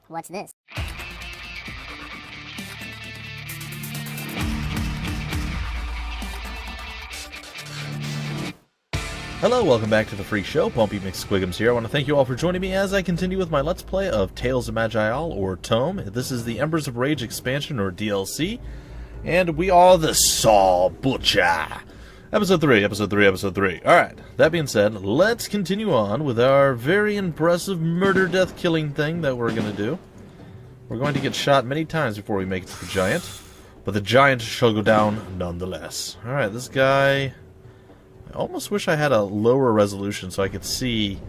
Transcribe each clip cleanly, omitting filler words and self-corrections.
What's this? Hello, welcome back to the Freak Show. Bumpy McSquigums here. I want to thank you all for joining me as I continue with my Let's Play of Tales of Maj'Eyal, or ToME. This is the Embers of Rage expansion, or DLC, and we are the Saw Butcher. Episode 3. Alright, that being said, let's continue on with our very impressive murder, death, killing thing that we're going to do. We're going to get shot many times before we make it to the giant, but the giant shall go down nonetheless. Alright, this guy... I almost wish I had a lower resolution so I could see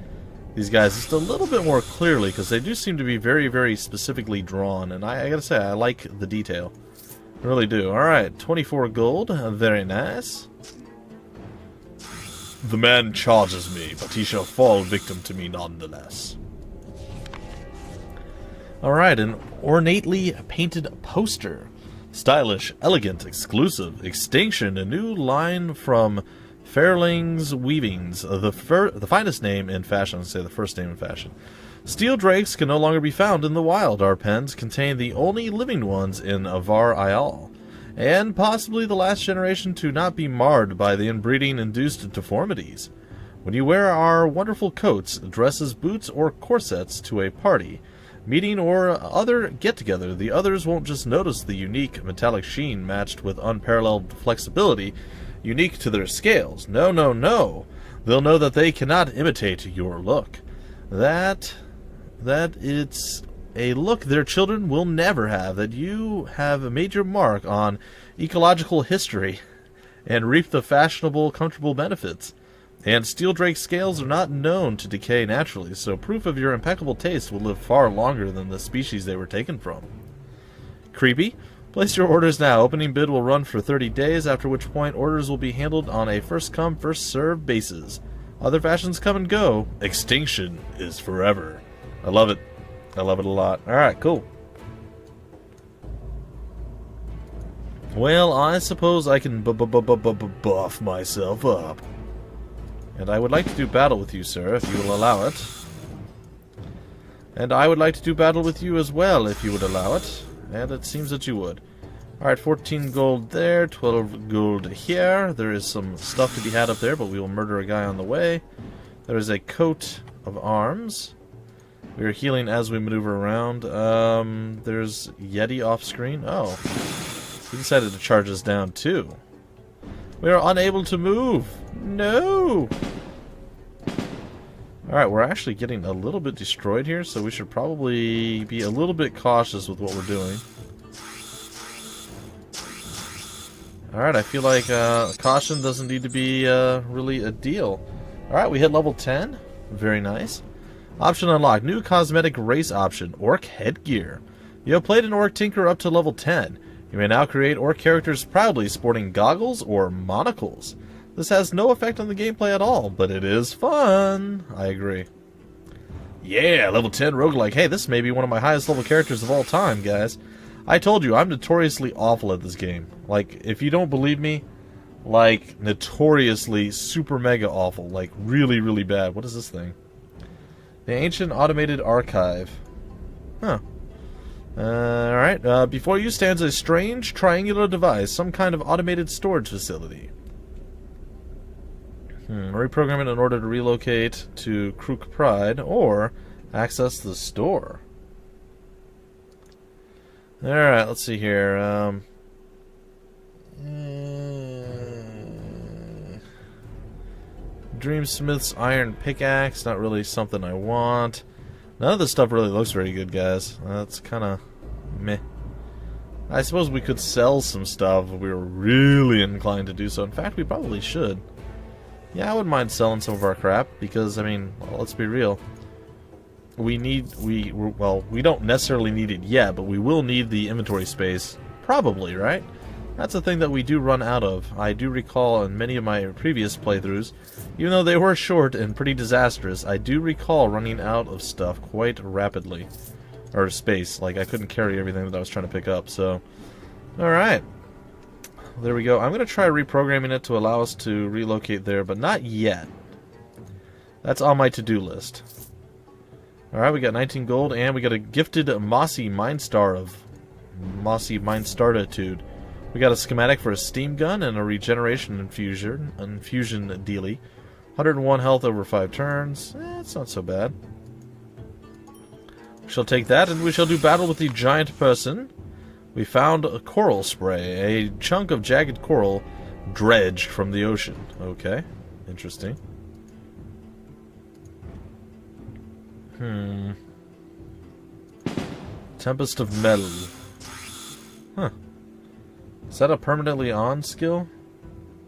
these guys just a little bit more clearly, because they do seem to be very, very specifically drawn, and I gotta say, I like the detail. I really do. Alright, 24 gold. Very nice. The man charges me, but he shall fall victim to me nonetheless. Alright, an ornately painted poster. Stylish, elegant, exclusive, extinction, a new line from Fairling's Weavings, the finest name in fashion. I'll say the first name in fashion. Steel drakes can no longer be found in the wild. Our pens contain the only living ones in Avar Ayal, and possibly the last generation to not be marred by the inbreeding-induced deformities. When you wear our wonderful coats, dresses, boots, or corsets to a party, meeting, or other get-together, the others won't just notice the unique metallic sheen matched with unparalleled flexibility unique to their scales. No, no, no. They'll know that they cannot imitate your look. That it's a look their children will never have, that you have made your mark on ecological history and reap the fashionable, comfortable benefits. And steel drake scales are not known to decay naturally, so proof of your impeccable taste will live far longer than the species they were taken from. Creepy? Place your orders now. Opening bid will run for 30 days, after which point orders will be handled on a first-come, first-served basis. Other fashions come and go. Extinction is forever. I love it. I love it a lot. Alright, cool. Well, I suppose I can buff myself up. And I would like to do battle with you, sir, if you will allow it. And I would like to do battle with you as well, if you would allow it. And it seems that you would. Alright, 14 gold there, 12 gold here. There is some stuff to be had up there, but we will murder a guy on the way. There is a coat of arms. We are healing as we maneuver around. There's Yeti off screen. Oh. He decided to charge us down too. We are unable to move. No! Alright, we're actually getting a little bit destroyed here, so we should probably be a little bit cautious with what we're doing. Alright, I feel like caution doesn't need to be really a deal. Alright, we hit level 10. Very nice. Option unlocked. New cosmetic race option. Orc headgear. You have played an Orc Tinker up to level 10. You may now create Orc characters proudly sporting goggles or monocles. This has no effect on the gameplay at all, but it is fun. I agree. Yeah, level 10 roguelike. Hey, this may be one of my highest level characters of all time, guys. I told you, I'm notoriously awful at this game. Like, if you don't believe me, like, notoriously super mega awful. Like, really, really bad. What is this thing? The Ancient Automated Archive. Huh. Alright, before you stands a strange triangular device, some kind of automated storage facility. Reprogram it in order to relocate to Crook Pride, or access the store. Alright, let's see here. Dreamsmith's Iron Pickaxe, not really something I want. None of this stuff really looks very good, guys. That's kind of meh. I suppose we could sell some stuff if we were really inclined to do so. In fact, we probably should. Yeah, I wouldn't mind selling some of our crap, because, I mean, well, let's be real. We don't necessarily need it yet, but we will need the inventory space. Probably, right? That's a thing that we do run out of. I do recall in many of my previous playthroughs, even though they were short and pretty disastrous, I do recall running out of stuff quite rapidly. Or space. Like, I couldn't carry everything that I was trying to pick up, so... Alright. There we go. I'm going to try reprogramming it to allow us to relocate there, but not yet. That's on my to-do list. Alright, we got 19 gold, and we got a gifted Mossy Mindstar of Mossy Mindstartitude. We got a schematic for a steam gun and a regeneration infusion dealy. 101 health over 5 turns. It's not so bad. We shall take that, and we shall do battle with the giant person. We found a coral spray, a chunk of jagged coral dredged from the ocean. Okay, interesting. Tempest of Metal. Huh. Is that a permanently on skill?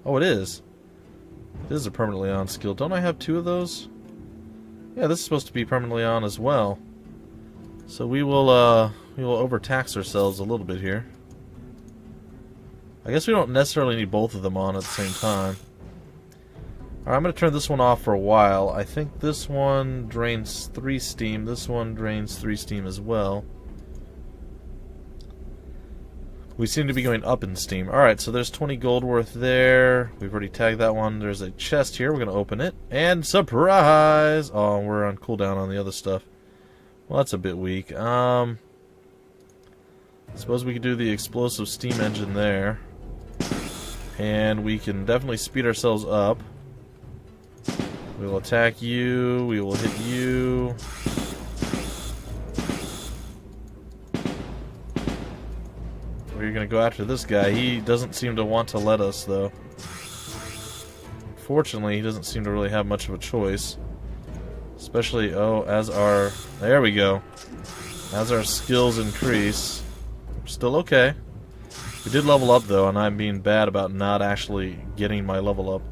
Oh, it is. It is a permanently on skill. Don't I have 2 of those? Yeah, this is supposed to be permanently on as well. So we will overtax ourselves a little bit here. I guess we don't necessarily need both of them on at the same time. Alright, I'm going to turn this one off for a while. I think this one drains 3 steam. This one drains 3 steam as well. We seem to be going up in steam. Alright, so there's 20 gold worth there. We've already tagged that one. There's a chest here. We're going to open it. And surprise! Oh, we're on cooldown on the other stuff. Well, that's a bit weak. Suppose we could do the explosive steam engine there. And we can definitely speed ourselves up. We will attack you. We will hit you. We're going to go after this guy. He doesn't seem to want to let us, though. Fortunately, he doesn't seem to really have much of a choice. Especially, as our... There we go. As our skills increase. We're still okay. We did level up, though, and I'm being bad about not actually getting my level up.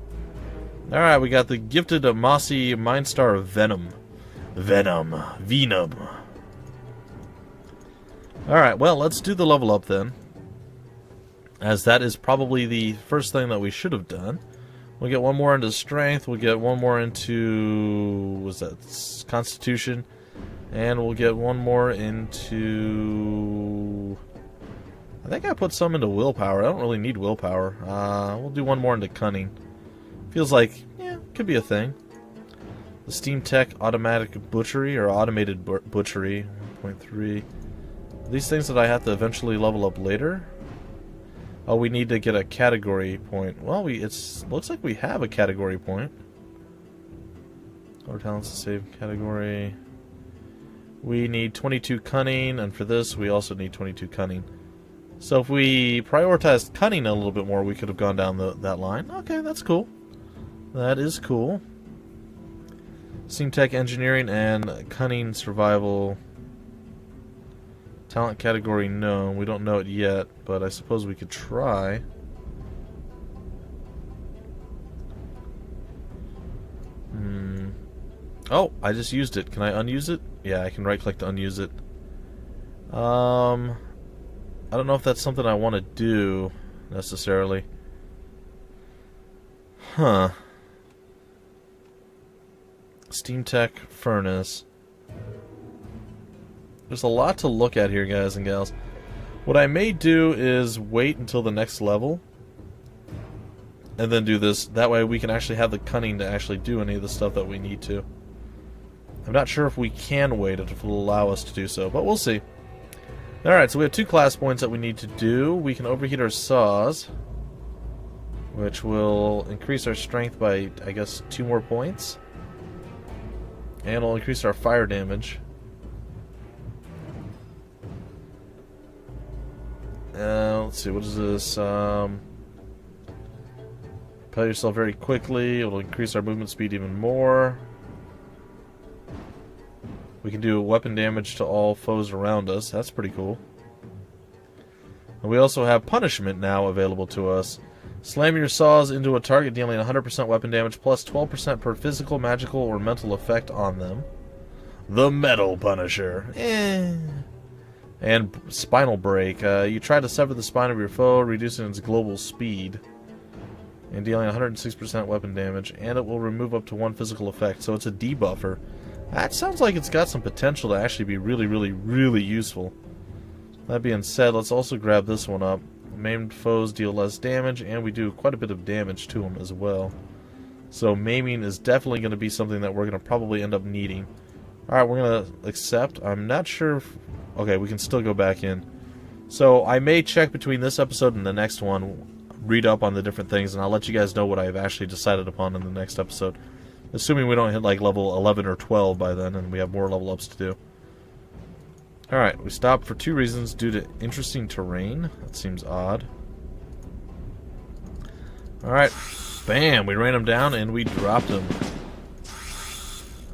Alright, we got the gifted Mossy Mindstar of Venom. Venom. Alright, well, let's do the level up then. As that is probably the first thing that we should have done. We'll get one more into Strength, we'll get one more into... what's that? Constitution. And we'll get one more into... I think I put some into Willpower. I don't really need Willpower. We'll do one more into Cunning. Feels like, yeah, could be a thing. The Steam Tech Automatic Butchery, or Automated Butchery, 1.3. These things that I have to eventually level up later. Oh, we need to get a category point. Well, looks like we have a category point. Our talents to save category. We need 22 Cunning, and for this we also need 22 Cunning. So if we prioritized Cunning a little bit more, we could have gone down that line. Okay, that's cool. That is cool. Steam Tech Engineering and Cunning Survival. Talent category, no. We don't know it yet, but I suppose we could try. Oh, I just used it. Can I unuse it? Yeah, I can right-click to unuse it. I don't know if that's something I want to do, necessarily. Huh. Steam Tech Furnace. There's a lot to look at here, guys and gals. What I may do is wait until the next level and then do this. That way we can actually have the Cunning to actually do any of the stuff that we need to. I'm not sure if we can wait, if it will allow us to do so, but we'll see. Alright, so we have 2 class points that we need to do. We can overheat our saws, which will increase our strength by, I guess, 2 more points. And it'll increase our fire damage. Let's see, what is this? Propel yourself very quickly. It'll increase our movement speed even more. We can do weapon damage to all foes around us. That's pretty cool. And we also have punishment now available to us. Slam your saws into a target dealing 100% weapon damage plus 12% per physical, magical, or mental effect on them. The Metal Punisher. And Spinal Break. You try to sever the spine of your foe, reducing its global speed. And dealing 106% weapon damage. And it will remove up to 1 physical effect. So it's a debuffer. That sounds like it's got some potential to actually be really, really, really useful. That being said, let's also grab this one up. Maimed foes deal less damage, and we do quite a bit of damage to them as well. So maiming is definitely going to be something that we're going to probably end up needing Alright, we're going to accept. I'm not sure if... Okay, we can still go back in. So, I may check between this episode and the next one, read up on the different things, and I'll let you guys know what I've actually decided upon in the next episode. Assuming we don't hit, like, level 11 or 12 by then, and we have more level ups to do. Alright, we stopped for 2 reasons. Due to interesting terrain. That seems odd. Alright, bam! We ran him down, and we dropped him.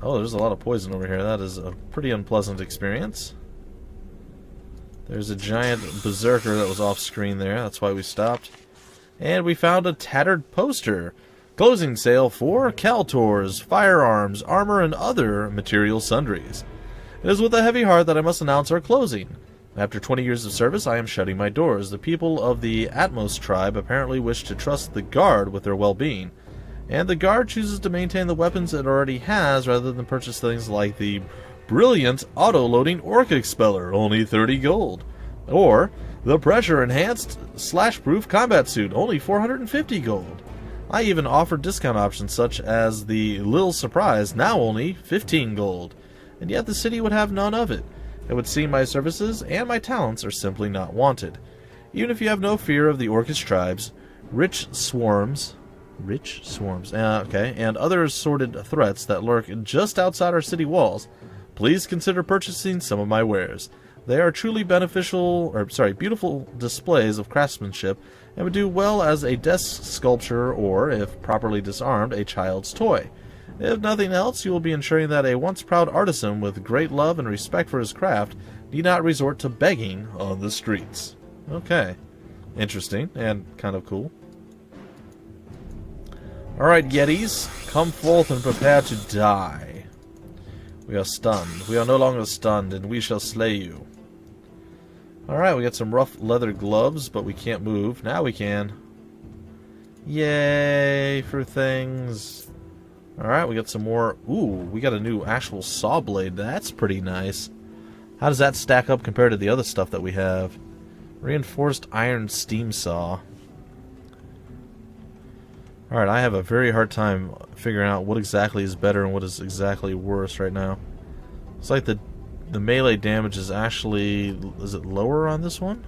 Oh, there's a lot of poison over here. That is a pretty unpleasant experience. There's a giant berserker that was off screen there. That's why we stopped. And we found a tattered poster. Closing sale for Kaltors, firearms, armor, and other material sundries. It is with a heavy heart that I must announce our closing. After 20 years of service, I am shutting my doors. The people of the Atmos tribe apparently wish to trust the Guard with their well-being. And the Guard chooses to maintain the weapons it already has rather than purchase things like the brilliant auto-loading Orc Expeller, only 30 gold. Or the pressure-enhanced slash-proof combat suit, only 450 gold. I even offered discount options such as the Lil Surprise, now only 15 gold. And yet the city would have none of it. It would seem my services and my talents are simply not wanted. Even if you have no fear of the Orcish tribes, rich swarms, and other assorted threats that lurk just outside our city walls, please consider purchasing some of my wares. They are truly beautiful displays of craftsmanship and would do well as a desk sculpture or, if properly disarmed, a child's toy. If nothing else, you will be ensuring that a once proud artisan with great love and respect for his craft need not resort to begging on the streets. Okay. Interesting and kind of cool. Alright, Yetis, come forth and prepare to die. We are stunned. We are no longer stunned, and we shall slay you. Alright, we got some rough leather gloves, but we can't move. Now we can. Yay for things. Alright, we got some more. Ooh, we got a new actual saw blade. That's pretty nice. How does that stack up compared to the other stuff that we have? Reinforced iron steam saw. Alright, I have a very hard time figuring out what exactly is better and what is exactly worse right now. It's like the melee damage is actually... Is it lower on this one?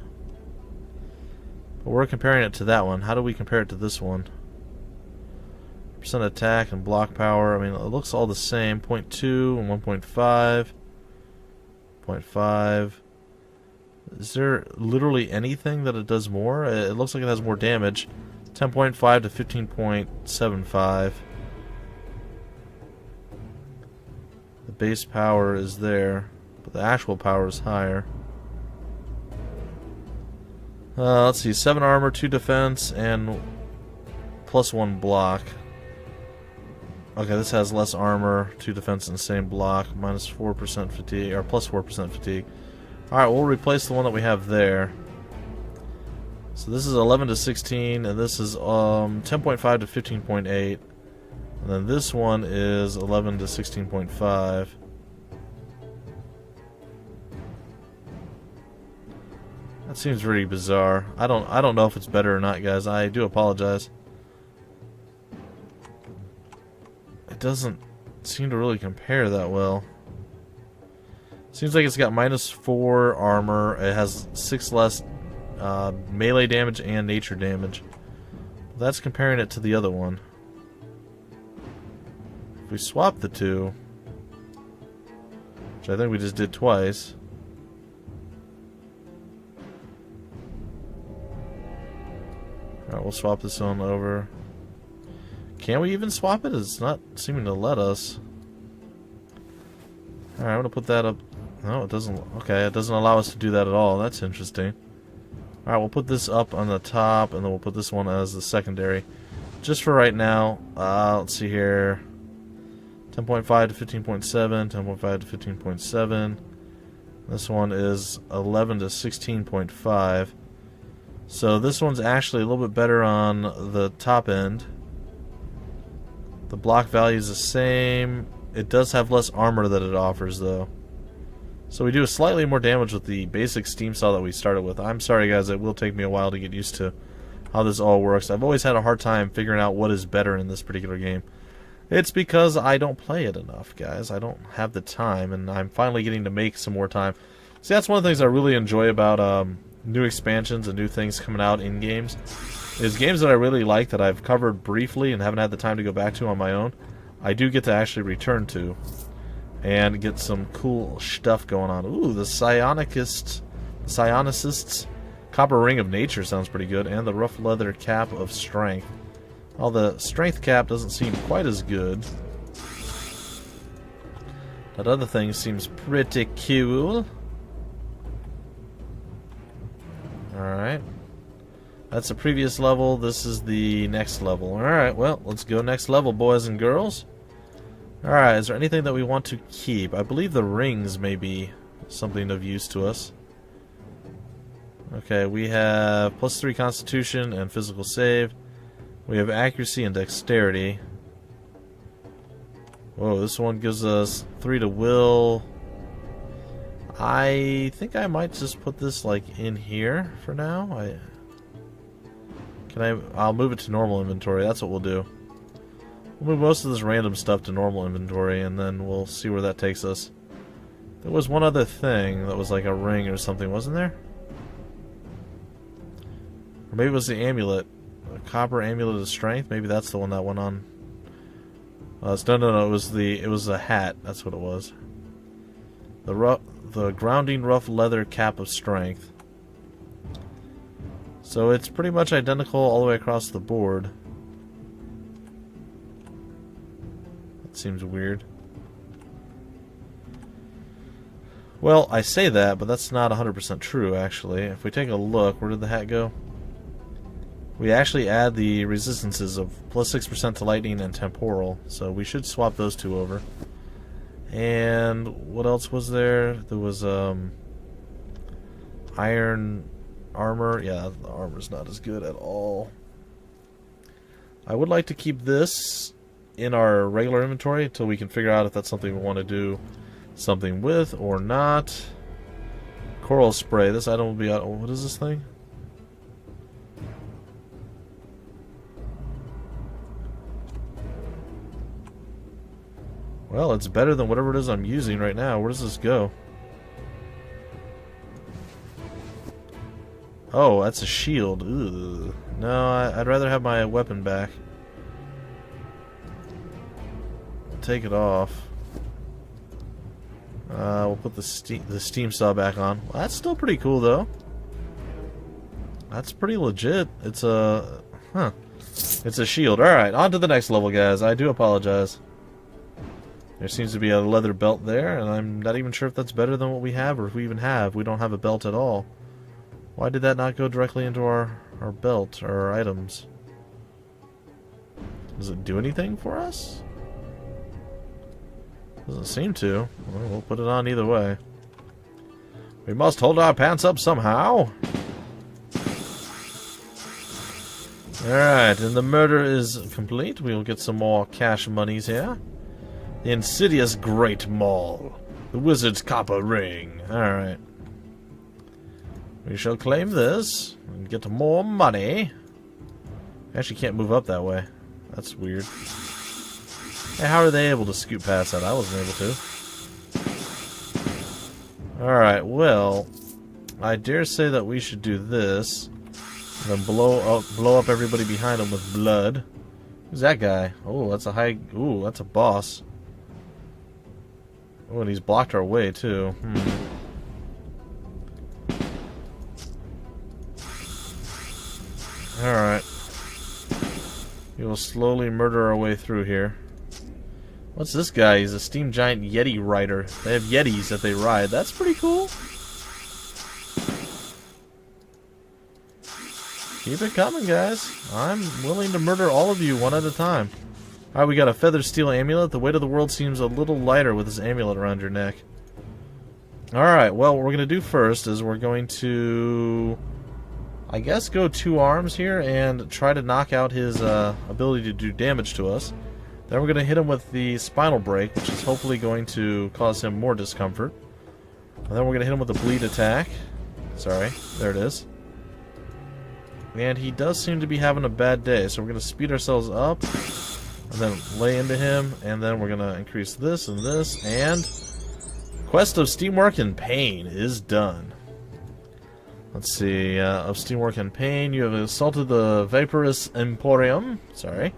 But we're comparing it to that one. How do we compare it to this one? Percent attack and block power. I mean, it looks all the same. 0.2 and 1.5. 0.5. Is there literally anything that it does more? It looks like it has more damage. 10.5 to 15.75. The base power is there, but the actual power is higher. Let's see, 7 armor, 2 defense, and +1 block. Okay, this has less armor, 2 defense, and the same block, -4% fatigue, or +4% fatigue. Alright, we'll replace the one that we have there. So this is 11 to 16, and this is 10.5 to 15.8. And then this one is 11 to 16.5. That seems really bizarre. I don't know if it's better or not, guys. I do apologize. It doesn't seem to really compare that well. Seems like it's got -4 armor. It has 6 less melee damage and nature damage. That's comparing it to the other one. If we swap the two, which I think we just did twice. Alright, we'll swap this one over. Can we even swap it? It's not seeming to let us. Alright, I'm gonna put that up. No, it doesn't. Okay, it doesn't allow us to do that at all. That's interesting. Alright, we'll put this up on the top, and then we'll put this one as the secondary. Just for right now, let's see here. 10.5 to 15.7, 10.5 to 15.7. This one is 11 to 16.5. So this one's actually a little bit better on the top end. The block value is the same. It does have less armor that it offers, though. So we do slightly more damage with the basic steam saw that we started with. I'm sorry, guys, it will take me a while to get used to how this all works. I've always had a hard time figuring out what is better in this particular game. It's because I don't play it enough, guys. I don't have the time, and I'm finally getting to make some more time. See, that's one of the things I really enjoy about new expansions and new things coming out in games. Is games that I really like that I've covered briefly and haven't had the time to go back to on my own, I do get to actually return to and get some cool stuff going on. Ooh, the Psionicists, Copper Ring of Nature sounds pretty good, and the Rough Leather Cap of Strength. Well, the Strength Cap doesn't seem quite as good. That other thing seems pretty cool. Alright. That's the previous level. This is the next level. Alright, well, let's go next level, boys and girls. Alright, is there anything that we want to keep? I believe the rings may be something of use to us. Okay, we have +3 Constitution and Physical Save. We have Accuracy and Dexterity. Whoa, this one gives us 3 to Will. I think I might just put this like in here for now. I'll move it to normal inventory. That's what we'll do. We'll move most of this random stuff to normal inventory, and then we'll see where that takes us. There was one other thing that was like a ring or something, wasn't there? Or maybe it was the amulet. A copper amulet of strength. Maybe that's the one that went on. No, it was a hat. That's what it was. The grounding rough leather cap of strength. So it's pretty much identical all the way across the board. That seems weird. Well, I say that, but that's not 100% true, actually. If we take a look, where did the hat go? We actually add the resistances of +6% to lightning and temporal, so we should swap those two over. And what else was there? There was iron armor. Yeah, the armor's not as good at all. I would like to keep this in our regular inventory until we can figure out if that's something we want to do something with or not. Coral spray. This item will be out. What is this thing? Well, it's better than whatever it is I'm using right now. Where does this go? Oh, that's a shield. Ugh. No, I'd rather have my weapon back. Take it off. We'll put the steam saw back on. Well, that's still pretty cool, though. That's pretty legit. It's a... It's a shield. Alright, on to the next level, guys. I do apologize. There seems to be a leather belt there, and I'm not even sure if that's better than what we have, or if we even have. We don't have a belt at all. Why did that not go directly into our belt, or our items? Does it do anything for us? Doesn't seem to. Well, we'll put it on either way. We must hold our pants up somehow. Alright, and the murder is complete. We'll get some more cash monies here. The insidious Great Maul. The Wizard's Copper Ring. Alright. We shall claim this and get more money. I actually can't move up that way. That's weird. Hey, how are they able to scoot past that? I wasn't able to. Alright, well, I dare say that we should do this. And then blow up everybody behind him with blood. Who's that guy? Oh, that's a high... Ooh, that's a boss. Oh, and he's blocked our way, too. Alright. We will slowly murder our way through here. What's this guy? He's a steam giant Yeti rider. They have Yetis that they ride. That's pretty cool. Keep it coming, guys. I'm willing to murder all of you one at a time. Alright, we got a feather steel amulet. The weight of the world seems a little lighter with this amulet around your neck. Alright, well, what we're going to do first is we're going to... I guess go 2 arms here and try to knock out his ability to do damage to us. Then we're going to hit him with the spinal break, which is hopefully going to cause him more discomfort. And then we're going to hit him with the bleed attack. Sorry, there it is. And he does seem to be having a bad day, so we're going to speed ourselves up. And then lay into him, and then we're gonna increase this and this, and Quest of Steamwork and Pain is done. Let's see, of Steamwork and Pain, you have assaulted the Vaporous Emporium, sorry.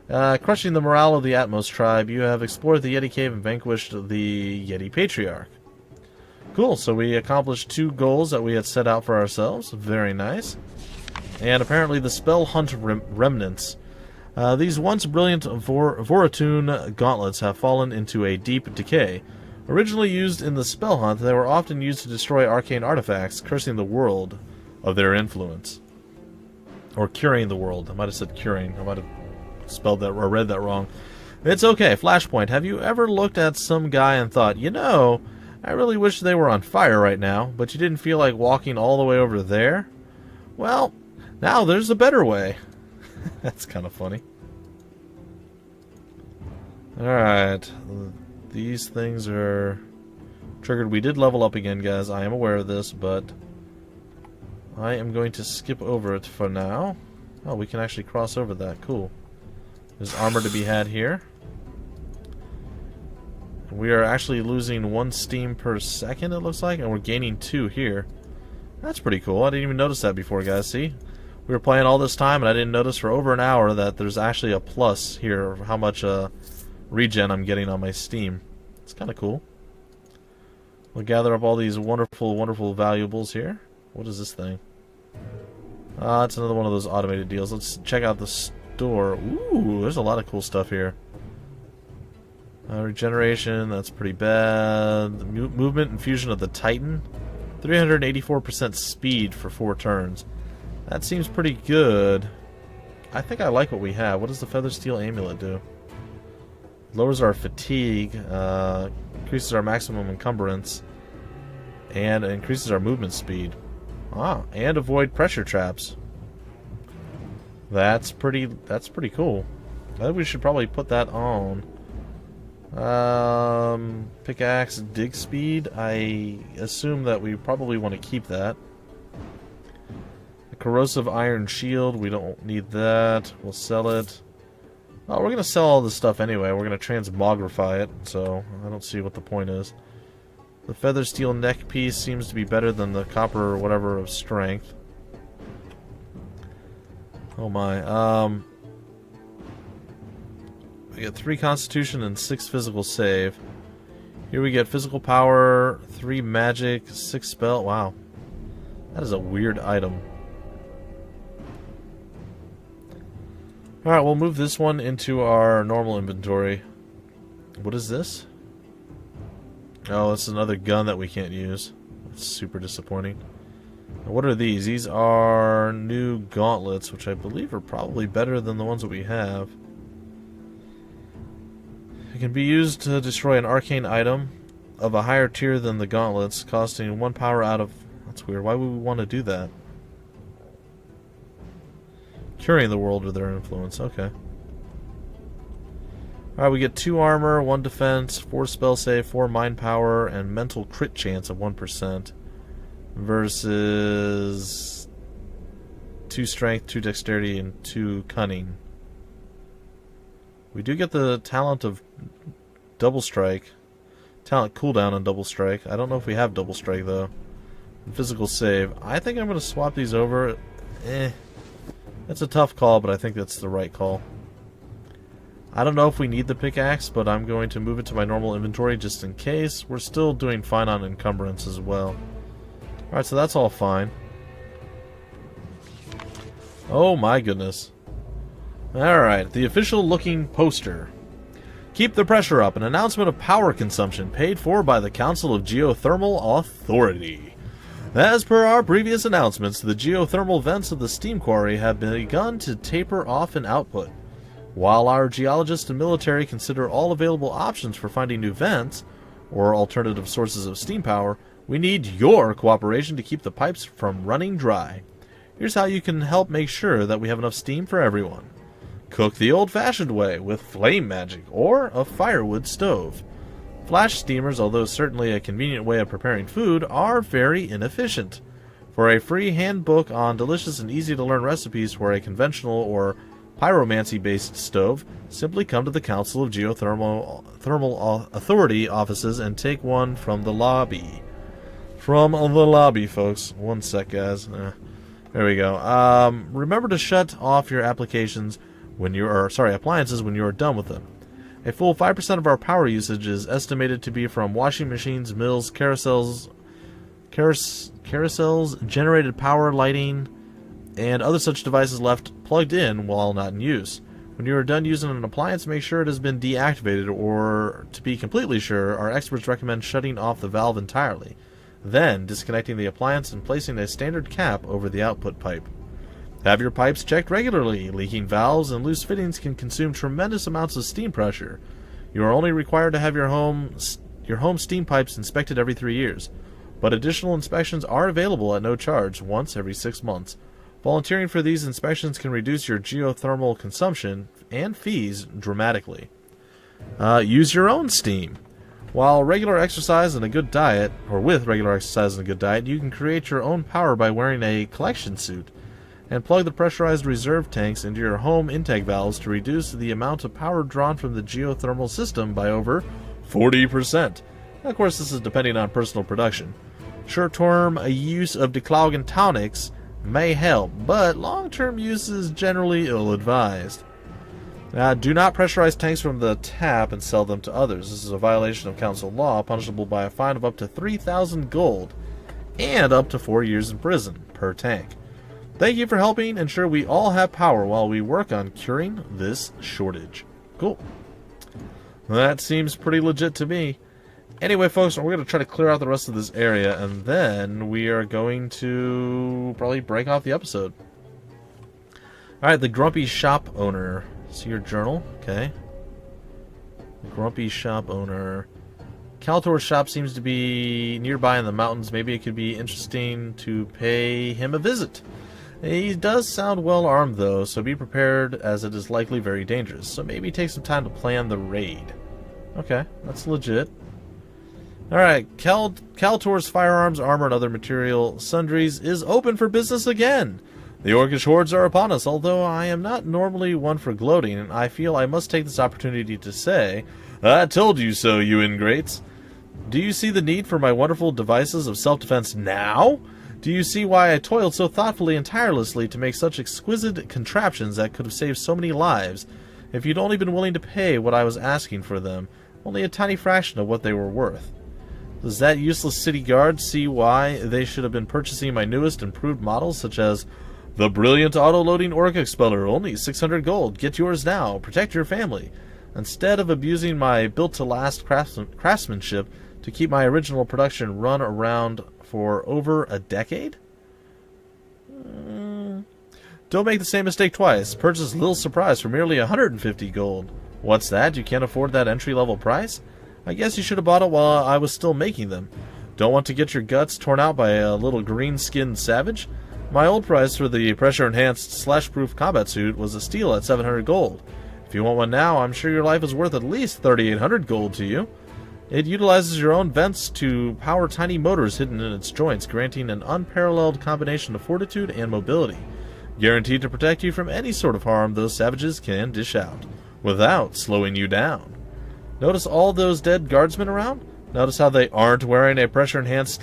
Crushing the morale of the Atmos tribe, you have explored the Yeti Cave and vanquished the Yeti Patriarch. Cool, so we accomplished 2 goals that we had set out for ourselves, very nice. And apparently the Spell Hunt Remnants. These once brilliant Voratune gauntlets have fallen into a deep decay. Originally used in the Spell Hunt, they were often used to destroy arcane artifacts, cursing the world of their influence. Or curing the world. I might have said curing. I might have spelled that or read that wrong. It's okay. Flashpoint. Have you ever looked at some guy and thought, you know, I really wish they were on fire right now, but you didn't feel like walking all the way over there? Well, now there's a better way. That's kind of funny. Alright. These things are triggered. We did level up again, guys. I am aware of this, but I am going to skip over it for now. Oh, we can actually cross over that. Cool. There's armor to be had here. We are actually losing 1 steam per second, it looks like, and we're gaining 2 here. That's pretty cool. I didn't even notice that before, guys. See? We were playing all this time, and I didn't notice for over an hour that there's actually a plus here of how much regen I'm getting on my Steam. It's kind of cool. We'll gather up all these wonderful, wonderful valuables here. What is this thing? It's another one of those automated deals. Let's check out the store. Ooh, there's a lot of cool stuff here. Regeneration, that's pretty bad. The movement and fusion of the Titan. 384% speed for 4 turns. That seems pretty good. I think I like what we have. What does the Feather Steel Amulet do? Lowers our fatigue, increases our maximum encumbrance, and increases our movement speed. Ah, and avoid pressure traps. That's pretty cool. I think we should probably put that on. Pickaxe dig speed. I assume that we probably want to keep that. A corrosive iron shield. We don't need that. We'll sell it. Oh, we're going to sell all this stuff anyway. We're going to transmogrify it, so I don't see what the point is. The feather steel neck piece seems to be better than the copper or whatever of strength. Oh my. We get 3 constitution and 6 physical save. Here we get physical power, 3 magic, 6 spell. Wow. That is a weird item. Alright, we'll move this one into our normal inventory. What is this? Oh, it's another gun that we can't use. That's super disappointing. Now, what are these? These are new gauntlets, which I believe are probably better than the ones that we have. It can be used to destroy an arcane item of a higher tier than the gauntlets, costing 1 power out of... That's weird. Why would we want to do that? Curing the world with their influence. Okay. Alright, we get 2 armor, 1 defense, 4 spell save, 4 mind power, and mental crit chance of 1%. Versus 2 strength, 2 dexterity, and 2 cunning. We do get the talent of double strike. Talent cooldown on double strike. I don't know if we have double strike though. And physical save. I think I'm going to swap these over. That's a tough call, but I think that's the right call. I don't know if we need the pickaxe, but I'm going to move it to my normal inventory just in case. We're still doing fine on encumbrance as well. Alright, so that's all fine. Oh my goodness. Alright, the official looking poster. Keep the pressure up. An announcement of power consumption paid for by the Council of Geothermal Authority. As per our previous announcements, the geothermal vents of the steam quarry have begun to taper off in output. While our geologists and military consider all available options for finding new vents, or alternative sources of steam power, we need your cooperation to keep the pipes from running dry. Here's how you can help make sure that we have enough steam for everyone. Cook the old-fashioned way with flame magic or a firewood stove. Flash steamers, although certainly a convenient way of preparing food, are very inefficient. For a free handbook on delicious and easy-to-learn recipes for a conventional or pyromancy-based stove, simply come to the Council of Thermal Authority offices and take one from the lobby. From the lobby, folks. One sec, guys. There we go. Remember to shut off your appliances when you are done with them. A full 5% of our power usage is estimated to be from washing machines, mills, carousels, generated power, lighting, and other such devices left plugged in while not in use. When you are done using an appliance, make sure it has been deactivated, or to be completely sure, our experts recommend shutting off the valve entirely. Then, disconnecting the appliance and placing a standard cap over the output pipe. Have your pipes checked regularly. Leaking valves and loose fittings can consume tremendous amounts of steam pressure. You are only required to have your home steam pipes inspected every 3 years, but additional inspections are available at no charge once every 6 months. Volunteering for these inspections can reduce your geothermal consumption and fees dramatically. Use your own steam. With regular exercise and a good diet, you can create your own power by wearing a collection suit, and plug the pressurized reserve tanks into your home intake valves to reduce the amount of power drawn from the geothermal system by over 40%. Of course, this is depending on personal production. Short-term use of declogging tonics may help, but long-term use is generally ill-advised. Do not pressurize tanks from the tap and sell them to others. This is a violation of council law, punishable by a fine of up to 3,000 gold and up to 4 years in prison per tank. Thank you for helping ensure we all have power while we work on curing this shortage. Cool. That seems pretty legit to me. Anyway, folks, we're going to try to clear out the rest of this area, and then we are going to probably break off the episode. Alright, the grumpy shop owner. See your journal? Okay. Grumpy shop owner. Kaltor's shop seems to be nearby in the mountains. Maybe it could be interesting to pay him a visit. He does sound well armed, though, so be prepared, as it is likely very dangerous. So maybe take some time to plan the raid. Okay, that's legit. Alright, Kaltor's firearms, armor, and other material sundries is open for business again. The orcish hordes are upon us. Although I am not normally one for gloating, I feel I must take this opportunity to say, I told you so, you ingrates. Do you see the need for my wonderful devices of self-defense now? Do you see why I toiled so thoughtfully and tirelessly to make such exquisite contraptions that could have saved so many lives, if you'd only been willing to pay what I was asking for them, only a tiny fraction of what they were worth? Does that useless city guard see why they should have been purchasing my newest improved models, such as the brilliant auto-loading orc expeller, only 600 gold, get yours now, protect your family, instead of abusing my built-to-last craftsmanship to keep my original production run around for over a decade? Don't make the same mistake twice. Purchase Little Surprise for merely 150 gold. What's that? You can't afford that entry-level price? I guess you should have bought it while I was still making them. Don't want to get your guts torn out by a little green-skinned savage? My old price for the pressure-enhanced slash-proof combat suit was a steal at 700 gold. If you want one now, I'm sure your life is worth at least 3,800 gold to you. It utilizes your own vents to power tiny motors hidden in its joints, granting an unparalleled combination of fortitude and mobility. Guaranteed to protect you from any sort of harm those savages can dish out, without slowing you down. Notice all those dead guardsmen around? Notice how they aren't wearing a pressure-enhanced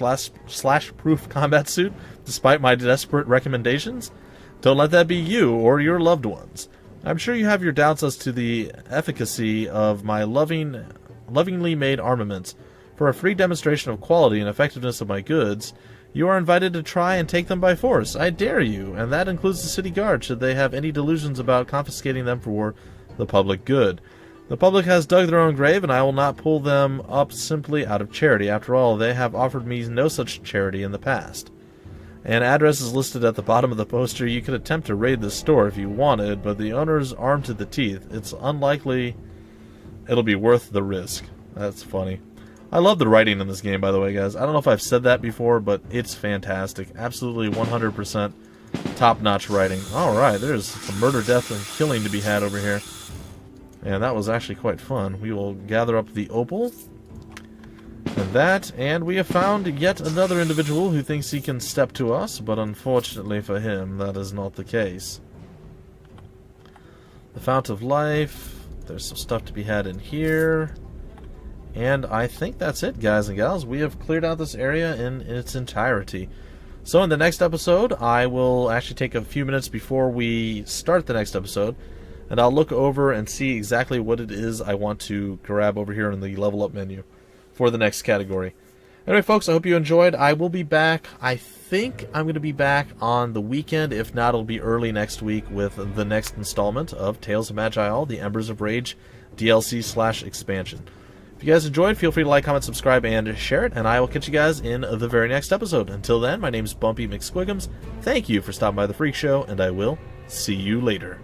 slash-proof combat suit, despite my desperate recommendations? Don't let that be you or your loved ones. I'm sure you have your doubts as to the efficacy of my lovingly made armaments. For a free demonstration of quality and effectiveness of my goods, you are invited to try and take them by force. I dare you, and that includes the city guard, should they have any delusions about confiscating them for the public good. The public has dug their own grave, and I will not pull them up simply out of charity. After all, they have offered me no such charity in the past. An address is listed at the bottom of the poster. You could attempt to raid the store if you wanted, but the owner's armed to the teeth. It's unlikely it'll be worth the risk. That's funny. I love the writing in this game, by the way, guys. I don't know if I've said that before, but it's fantastic. Absolutely 100% top-notch writing. Alright, there's some murder, death, and killing to be had over here. And that was actually quite fun. We will gather up the opal. And we have found yet another individual who thinks he can step to us, but unfortunately for him, that is not the case. The Fount of Life. There's some stuff to be had in here. And I think that's it, guys and gals. We have cleared out this area in its entirety. So in the next episode, I will actually take a few minutes before we start the next episode, and I'll look over and see exactly what it is I want to grab over here in the level up menu for the next category. Anyway, folks, I hope you enjoyed. I will be back. I think I'm going to be back on the weekend. If not, it'll be early next week with the next installment of Tales of Maj'Eyal, the Embers of Rage DLC/expansion. If you guys enjoyed, feel free to like, comment, subscribe, and share it, and I will catch you guys in the very next episode. Until then, my name's Bumpy McSquigums. Thank you for stopping by the Freak Show, and I will see you later.